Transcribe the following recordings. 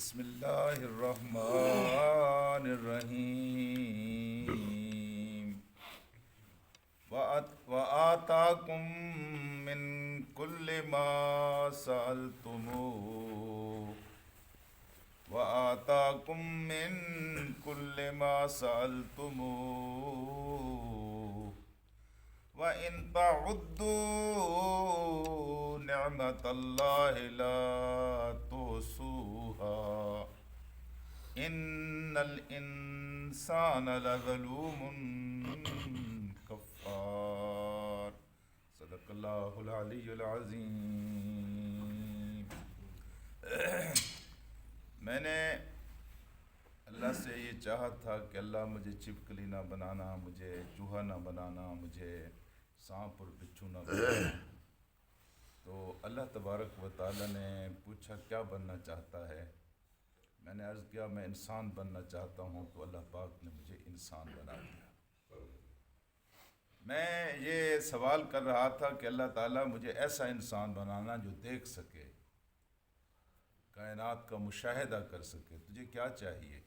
بسم اللہ الرحمن الرحیم وآتاکم من کل ما سألتموه وآتاکم من کل ما سألتموه وَإِن تَعُدُّوا نِعْمَةَ اللَّهِ لَا تُحْصُوهَا إِنَّ الْإِنسَانَ لَظَلُومٌ كَفَّارٌ صدق اللہ العلی العظیم۔ میں نے اللہ سے یہ چاہا تھا کہ اللہ مجھے چھپکلی نہ بنانا، مجھے چوہا نہ بنانا، مجھے سانپ اور بچھو نہ بنانا۔ تو اللہ تبارک و تعالیٰ نے پوچھا کیا بننا چاہتا ہے؟ میں نے عرض کیا میں انسان بننا چاہتا ہوں، تو اللہ پاک نے مجھے انسان بنا دیا۔ میں یہ سوال کر رہا تھا کہ اللہ تعالیٰ مجھے ایسا انسان بنانا جو دیکھ سکے، کائنات کا مشاہدہ کر سکے۔ تجھے کیا چاہیے؟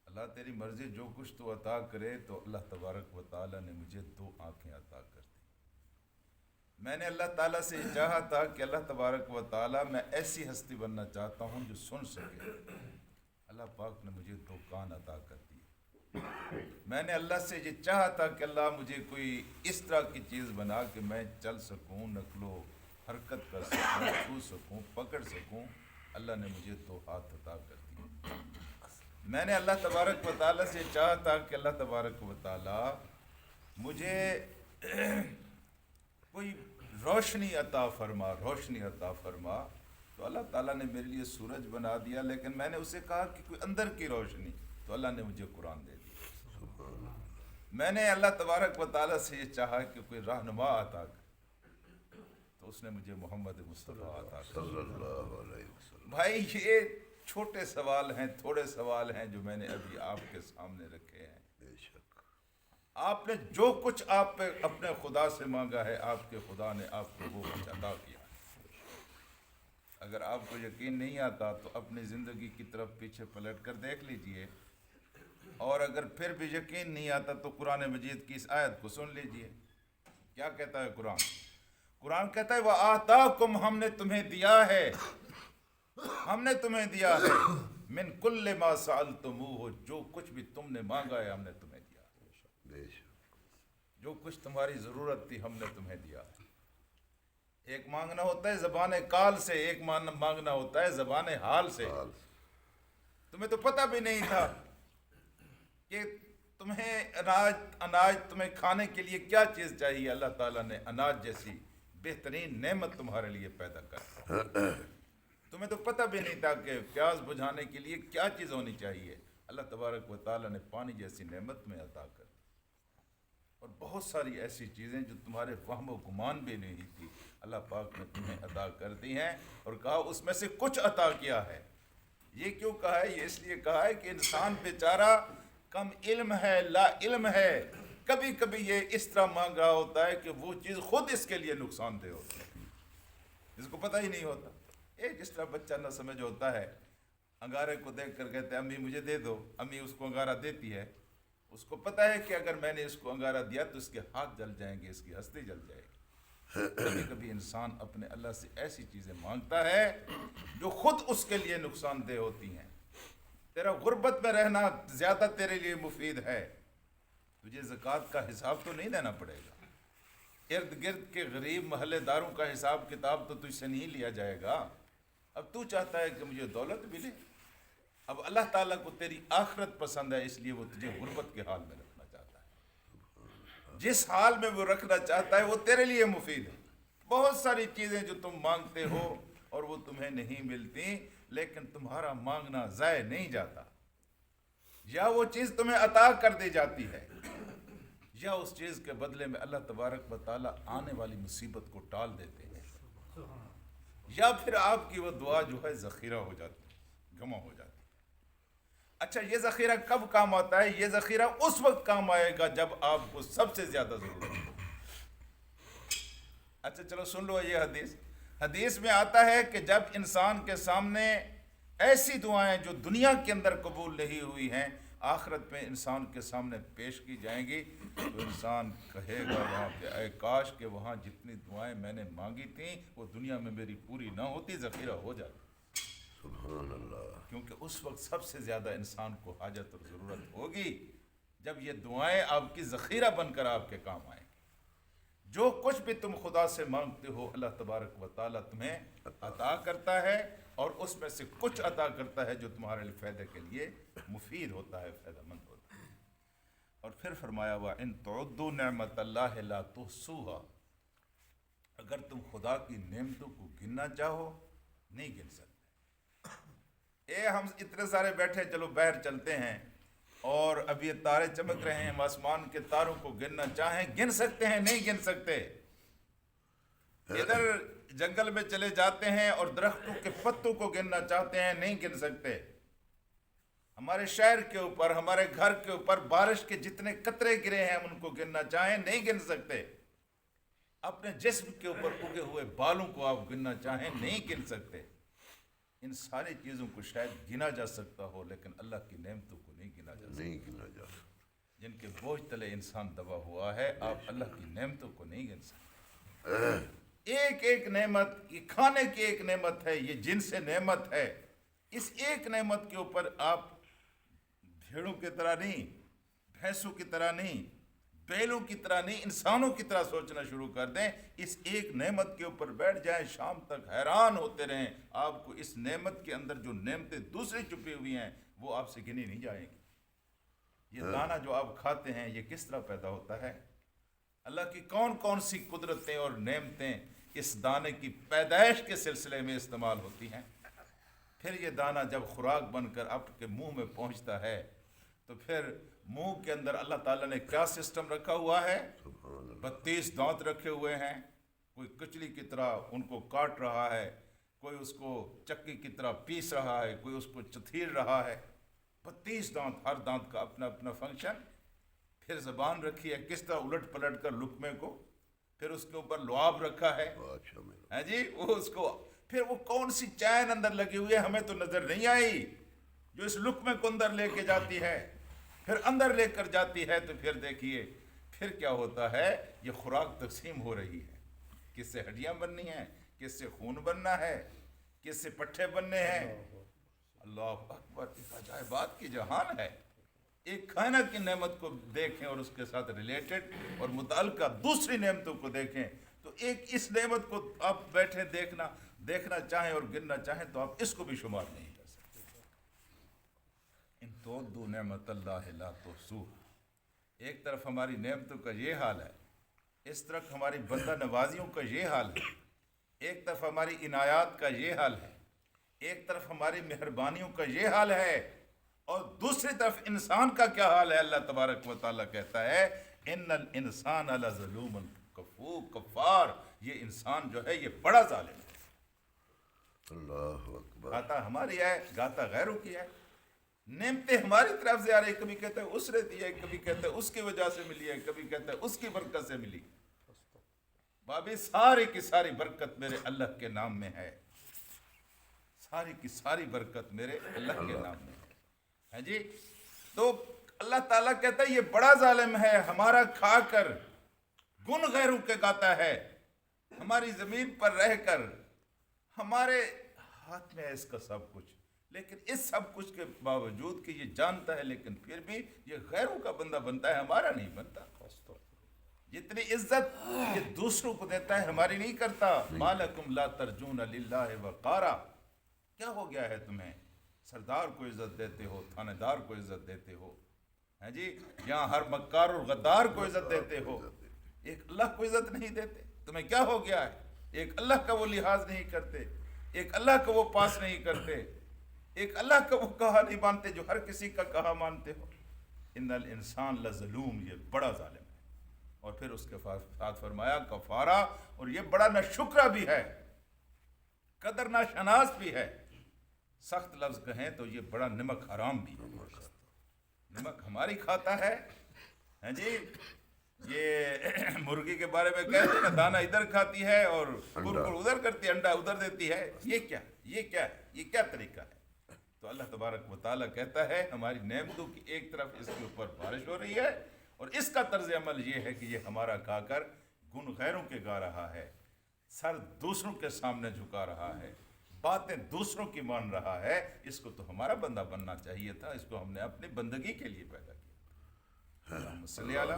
اللہ تیری مرضی، جو کچھ تو عطا کرے۔ تو اللہ تبارک و تعالیٰ نے مجھے 2 آنکھیں عطا کر دی۔ میں نے اللہ تعالیٰ سے یہ چاہا تھا کہ اللہ تبارک و تعالیٰ میں ایسی ہستی بننا چاہتا ہوں جو سن سکے۔ اللہ پاک نے مجھے 2 کان عطا کر دیے۔ میں نے اللہ سے یہ چاہا تھا کہ اللہ مجھے کوئی اس طرح کی چیز بنا کہ میں چل سکوں، نقل و حرکت کر سکوں، چھو سکوں، پکڑ سکوں۔ اللہ نے مجھے 2 ہاتھ عطا کر دیے۔ میں نے اللہ تبارک و تعالیٰ سے چاہا تھا کہ اللہ تبارک و تعالیٰ مجھے کوئی روشنی عطا فرما، روشنی عطا فرما۔ تو اللہ تعالیٰ نے میرے لیے سورج بنا دیا، لیکن میں نے اسے کہا کہ کوئی اندر کی روشنی، تو اللہ نے مجھے قرآن دے دیا۔ میں نے اللہ تبارک و تعالیٰ سے یہ چاہا کہ کوئی رہنما عطا کر، تو اس نے مجھے محمد مصطفیٰ عطا کر۔ بھائی یہ چھوٹے سوال ہیں، تھوڑے سوال ہیں جو میں نے ابھی آپ کے سامنے رکھے ہیں۔ آپ نے جو کچھ آپ پہ اپنے خدا سے مانگا ہے، آپ کے خدا نے آپ کو وہ کچھ عطا کیا۔ اگر آپ کو یقین نہیں آتا تو اپنی زندگی کی طرف پیچھے پلٹ کر دیکھ لیجئے، اور اگر پھر بھی یقین نہیں آتا تو قرآن مجید کی اس آیت کو سن لیجئے۔ کیا کہتا ہے قرآن؟ قرآن کہتا ہے وَآتَاكُمْ، ہم نے تمہیں دیا ہے، ہم نے تمہیں دیا ہے، من کل ما سألتموہ، جو کچھ بھی تم نے مانگا ہے ہم نے تمہیں دیا۔ جو کچھ تمہاری ضرورت تھی ہم نے تمہیں دیا۔ ایک مانگنا ہوتا ہے زبان کال سے، ایک مانگنا ہوتا ہے زبان حال سے۔ تمہیں تو پتہ بھی نہیں تھا کہ تمہیں اناج تمہیں کھانے کے لیے کیا چیز چاہیے، اللہ تعالیٰ نے اناج جیسی بہترین نعمت تمہارے لیے پیدا کر دی۔ تمہیں تو پتہ بھی نہیں تھا کہ پیاس بجھانے کے لیے کیا چیز ہونی چاہیے، اللہ تبارک و تعالیٰ نے پانی جیسی نعمت میں عطا کر دی۔ اور بہت ساری ایسی چیزیں جو تمہارے فہم و گمان بھی نہیں تھی، اللہ پاک نے تمہیں عطا کر دی ہیں، اور کہا اس میں سے کچھ عطا کیا ہے۔ یہ کیوں کہا ہے؟ یہ اس لیے کہا ہے کہ انسان بیچارہ کم علم ہے، لا علم ہے، کبھی کبھی یہ اس طرح مانگ رہا ہوتا ہے کہ وہ چیز خود اس کے لیے نقصان دہ ہوتی ہے، جس کو پتہ ہی نہیں ہوتا۔ جس طرح بچہ نہ سمجھ ہوتا ہے، انگارے کو دیکھ کر کہتے ہیں امی مجھے دے دو، امی اس کو انگارہ دیتی ہے، اس کو پتہ ہے کہ اگر میں نے اس کو انگارہ دیا تو اس کے ہاتھ جل جائیں گے، اس کی ہستی جل جائے گی۔ کبھی کبھی انسان اپنے اللہ سے ایسی چیزیں مانگتا ہے جو خود اس کے لیے نقصان دہ ہوتی ہیں۔ تیرا غربت میں رہنا زیادہ تیرے لیے مفید ہے، تجھے زکوٰۃ کا حساب تو نہیں دینا پڑے گا، ارد گرد کے غریب محلے داروں کا حساب کتاب تو تجھ سے نہیں لیا جائے گا۔ اب تو چاہتا ہے کہ مجھے دولت ملے، اب اللہ تعالیٰ کو تیری آخرت پسند ہے، اس لیے وہ تجھے غربت کے حال میں رکھنا چاہتا ہے۔ جس حال میں وہ رکھنا چاہتا ہے وہ تیرے لیے مفید ہے۔ بہت ساری چیزیں جو تم مانگتے ہو اور وہ تمہیں نہیں ملتی، لیکن تمہارا مانگنا ضائع نہیں جاتا، یا وہ چیز تمہیں عطا کر دی جاتی ہے، یا اس چیز کے بدلے میں اللہ تبارک و تعالیٰ آنے والی مصیبت کو ٹال دیتے ہیں، یا پھر آپ کی وہ دعا جو ہے ذخیرہ ہو جاتی ہے، جمع ہو جاتی ہے۔ اچھا یہ ذخیرہ کب کام آتا ہے؟ یہ ذخیرہ اس وقت کام آئے گا جب آپ کو سب سے زیادہ ضرورت ہو۔ اچھا چلو سن لو یہ حدیث میں آتا ہے کہ جب انسان کے سامنے ایسی دعائیں جو دنیا کے اندر قبول نہیں ہوئی ہیں آخرت میں انسان کے سامنے پیش کی جائیں گی، تو انسان کہے گا وہاں پہ اے کاش کہ وہاں جتنی دعائیں میں نے مانگی تھیں وہ دنیا میں میری پوری نہ ہوتی، ذخیرہ ہو جاتی۔ سبحان اللہ۔ کیونکہ اس وقت سب سے زیادہ انسان کو حاجت اور ضرورت ہوگی جب یہ دعائیں آپ کی ذخیرہ بن کر آپ کے کام آئیں گی۔ جو کچھ بھی تم خدا سے مانگتے ہو اللہ تبارک و تعالیٰ تمہیں عطا کرتا ہے، اور اس میں سے کچھ عطا کرتا ہے جو تمہارے لیے فائدے کے لیے مفید ہوتا ہے، فائدہ مند ہوتا ہے۔ اور پھر فرمایا وَإِن تُعُدُّوا نِعْمَةَ اللَّهِ لَا تُحْصُوهَا، اگر تم خدا کی نعمتوں کو گننا چاہو نہیں گن سکتے۔ ہم اتنے سارے بیٹھے، چلو باہر چلتے ہیں اور اب یہ تارے چمک رہے ہیں، ہم آسمان کے تاروں کو گننا چاہیں گن سکتے ہیں؟ نہیں گن سکتے۔ ادھر جنگل میں چلے جاتے ہیں اور درختوں کے پتوں کو گننا چاہتے ہیں، نہیں گن سکتے۔ ہمارے شہر کے اوپر، ہمارے گھر کے اوپر بارش کے جتنے قطرے گرے ہیں ہم ان کو گننا چاہیں نہیں گن سکتے۔ اپنے جسم کے اوپر اگے ہوئے بالوں کو آپ گننا چاہیں نہیں گن سکتے۔ ان ساری چیزوں کو شاید گنا جا سکتا ہو لیکن اللہ کی نعمتوں کو نہیں گنا جا سکتا۔ نہیں گنا جا سکتا۔ جن کے بوجھ تلے انسان دبا ہوا ہے، آپ اللہ کی نعمتوں کو نہیں گن سکتے۔ ایک ایک نعمت، یہ کھانے کی ایک نعمت ہے، یہ جن سے نعمت ہے، اس ایک نعمت کے اوپر آپ بھیڑوں کی طرح نہیں، بھینسوں کی طرح نہیں، بیلوں کی طرح نہیں، انسانوں کی طرح سوچنا شروع کر دیں۔ اس ایک نعمت کے اوپر بیٹھ جائیں، شام تک حیران ہوتے رہیں، آپ کو اس نعمت کے اندر جو نعمتیں دوسری چھپی ہوئی ہیں وہ آپ سے گنی نہیں جائیں گی۔ یہ دانہ جو آپ کھاتے ہیں یہ کس طرح پیدا ہوتا ہے؟ اللہ کی کون کون سی قدرتیں اور نعمتیں اس دانے کی پیدائش کے سلسلے میں استعمال ہوتی ہیں۔ پھر یہ دانہ جب خوراک بن کر آپ کے منہ میں پہنچتا ہے تو پھر منہ کے اندر اللہ تعالیٰ نے کیا سسٹم رکھا ہوا ہے؟ 32 دانت رکھے ہوئے ہیں۔ کوئی کچلی کی طرح ان کو کاٹ رہا ہے، کوئی اس کو چکی کی طرح پیس رہا ہے، کوئی اس کو چتھیر رہا ہے۔ 32 دانت، ہر دانت کا اپنا اپنا فنکشن۔ پھر زبان رکھی ہے کس طرح الٹ پلٹ کر لقمے کو، پھر اس کے اوپر لعاب رکھا ہے جی، وہ اس کو پھر وہ کون سی چین اندر لگی ہوئی ہے ہمیں تو نظر نہیں آئی، جو اس لقمے کو اندر لے کے جاتی ہے، پھر اندر لے کر جاتی ہے۔ تو پھر دیکھیے پھر کیا ہوتا ہے، یہ خوراک تقسیم ہو رہی ہے، کس سے ہڈیاں بننی ہیں، کس سے خون بننا ہے، کس سے پٹھے بننے ہیں۔ اللہ اکبر، ایک عجائبات کی جہان ہے۔ ایک کھانا کی نعمت کو دیکھیں اور اس کے ساتھ ریلیٹڈ اور متعلقہ دوسری نعمتوں کو دیکھیں، تو ایک اس نعمت کو آپ بیٹھیں دیکھنا چاہیں اور گننا چاہیں تو آپ اس کو بھی شمار نہیں کر سکتے۔ ان تعدوا نعمت اللہ لا تحصوها۔ ایک طرف ہماری نعمتوں کا یہ حال ہے، اس طرف ہماری بندہ نوازیوں کا یہ حال ہے، ایک طرف ہماری عنایات کا یہ حال ہے، ایک طرف ہماری مہربانیوں کا یہ حال ہے، اور دوسری طرف انسان کا کیا حال ہے۔ اللہ تبارک و تعالیٰ کہتا ہے ان الانسان لظلوم کفار، یہ انسان جو ہے یہ بڑا ظالم ہے۔ اللہ اکبر۔ گاتا ہماری ہے، گاتا غیروں کی ہے، نعمتیں ہماری طرف سے آ رہی، کبھی کہتے ہیں اس نے دی ہے، کبھی کہتے ہیں اس کی وجہ سے ملی ہے، کبھی کہتے ہیں اس کی برکت سے ملی۔ بابی ساری کی ساری برکت میرے اللہ کے نام میں ہے، ساری کی ساری برکت میرے اللہ کے نام میں ہے جی۔ تو اللہ تعالیٰ کہتا ہے یہ بڑا ظالم ہے، ہمارا کھا کر گن غیروں کے گاتا ہے، ہماری زمین پر رہ کر ہمارے ہاتھ میں ہے اس کا سب کچھ، لیکن اس سب کچھ کے باوجود کہ یہ جانتا ہے لیکن پھر بھی یہ غیروں کا بندہ بنتا ہے، ہمارا نہیں بنتا۔ جتنی عزت یہ دوسروں کو دیتا ہے ہماری نہیں کرتا۔ ما لکم لا ترجون للہ وقارا، کیا ہو گیا ہے تمہیں؟ سردار کو عزت دیتے ہو، تھانے دار کو عزت دیتے ہو، ہیں جی، یہاں ہر مکار اور غدار کو عزت دیتے ہو، ایک اللہ کو عزت نہیں دیتے، تمہیں کیا ہو گیا ہے؟ ایک اللہ کا وہ لحاظ نہیں کرتے، ایک اللہ کا وہ پاس نہیں کرتے، ایک اللہ کا وہ کہا نہیں مانتے جو ہر کسی کا کہا مانتے ہو۔ ان الانسان لظلوم، یہ بڑا ظالم ہے۔ اور پھر اس کے ساتھ فرمایا کفارہ، اور یہ بڑا ناشکرا بھی ہے، قدر ناشناس بھی ہے۔ سخت لفظ کہیں تو یہ بڑا نمک حرام بھی ہے۔ نمک ہماری کھاتا ہے، ہیں جی، یہ مرغی کے بارے میں کہتے ہیں نا، دانہ ادھر کھاتی ہے اور کرکر ادھر کرتی ہے، انڈا ادھر دیتی ہے۔ یہ کیا طریقہ ہے؟ تو اللہ تبارک و تعالیٰ کہتا ہے ہماری نعمتوں کی ایک طرف اس کے اوپر بارش ہو رہی ہے، اور اس کا طرز عمل یہ ہے کہ یہ ہمارا کھا کر گن غیروں کے گا رہا ہے، سر دوسروں کے سامنے جھکا رہا ہے، باتیں دوسروں کی مان رہا ہے۔ اس کو تو ہمارا بندہ بننا چاہیے تھا، اس کو ہم نے اپنی بندگی کے لیے پیدا کیا۔ اللہم صلی علی